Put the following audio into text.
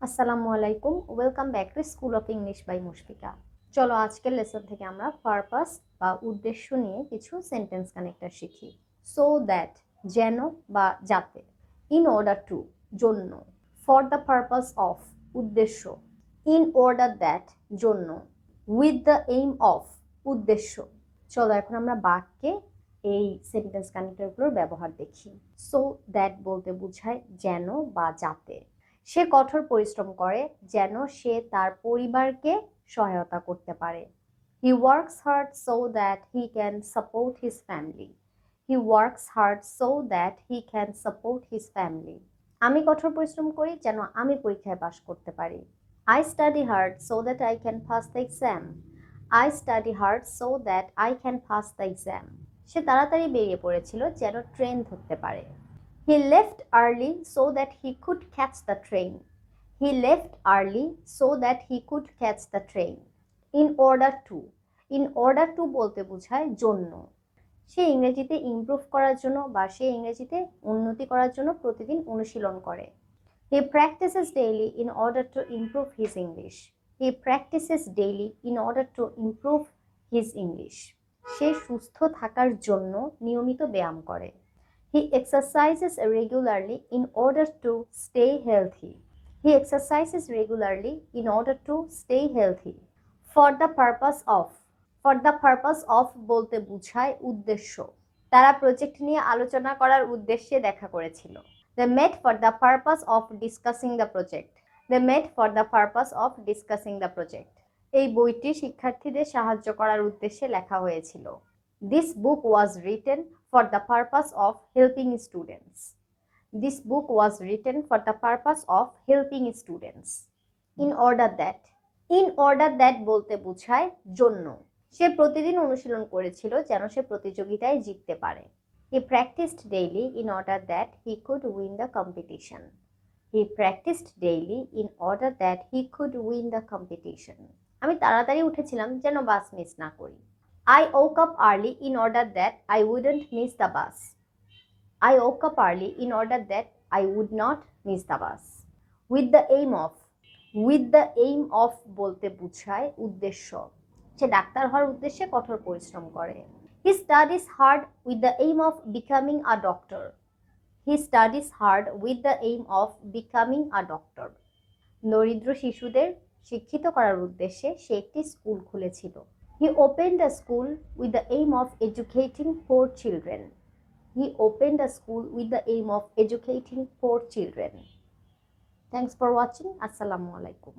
আসসালামু আলাইকুম, welcome back to school of English by Mushfika. চলো আজকের লেসন থেকে আমরা পারপাস বা উদ্দেশ্য নিয়ে কিছু সেন্টেন্স কানেক্টর শিখি। সো দ্যাট যেন বা যাতে, ইন অর্ডার টু জন্য, ফর দ্য পারপাস অফ উদ্দেশ্য, ইন অর্ডার দ্যাট জন্য, উইথ দ্য এইম অফ উদ্দেশ্য। চলো এখন আমরা বাক্যে এই সেন্টেন্স কানেক্টরগুলোর ব্যবহার দেখি। সো দ্যাট বলতে বোঝায় যেন বা যাতে। সে কঠোর পরিশ্রম করে যেন সে তার পরিবারকে সহায়তা করতে পারে। He works hard so that he can support his family. He works hard so that he can support his family. আমি কঠোর পরিশ্রম করি যেন আমি পরীক্ষায় পাশ করতে পারি। I study hard so that I can pass the exam. I study hard so that I can pass the exam. সে তাড়াতাড়ি বেরিয়ে পড়েছিল যেন ট্রেন ধরতে পারে। He left early so that he could catch the train. He left early so that he could catch the train. In order to. In order to বলতে বোঝায় জন্য। সে ইংরেজিতে ইমপ্রুভ করার জন্য বা সে ইংরেজিতে উন্নতি করার জন্য প্রতিদিন অনুশীলন করে। He practices daily in order to improve his English. He practices daily in order to improve his English. সে সুস্থ থাকার জন্য নিয়মিত ব্যায়াম করে। He exercises regularly in order to stay healthy. He exercises regularly in order to stay healthy. For the purpose of. For the purpose of বলতে বোঝায় উদ্দেশ্য। তারা প্রজেক্ট নিয়ে আলোচনা করার উদ্দেশ্যে দেখা করেছিল। They met for the purpose of discussing the project. They met for the purpose of discussing the project. এই বইটি শিক্ষার্থীদের সাহায্য করার উদ্দেশ্যে লেখা হয়েছিল। This book was written for the purpose of helping students. This book was written for the purpose of helping students. In order that. In order that বলতে বোঝায় জন্য। সে প্রতিদিন অনুশীলন করেছিল যেন সে প্রতিযোগিতায় জিততে পারে। He practiced daily in order that he could win the competition. He practiced daily in order that he could win the competition. আমি তাড়াতাড়ি উঠেছিলাম যেন বাস মিস না করি। I woke up early in order that I wouldn't miss the bus. I woke up early in order that I would not miss the bus. With the aim of. With the aim of বলতে বোঝায় উদ্দেশ্য। সে doctor হওয়ার উদ্দেশ্যে কঠোর পরিশ্রম করে। He studies hard with the aim of becoming a doctor. He studies hard with the aim of becoming a doctor. দরিদ্র শিশুদের শিক্ষিত করার উদ্দেশ্যে সে একটি school খুলেছিল। He opened a school with the aim of educating poor children. He opened a school with the aim of educating poor children. Thanks for watching. Assalamu alaikum.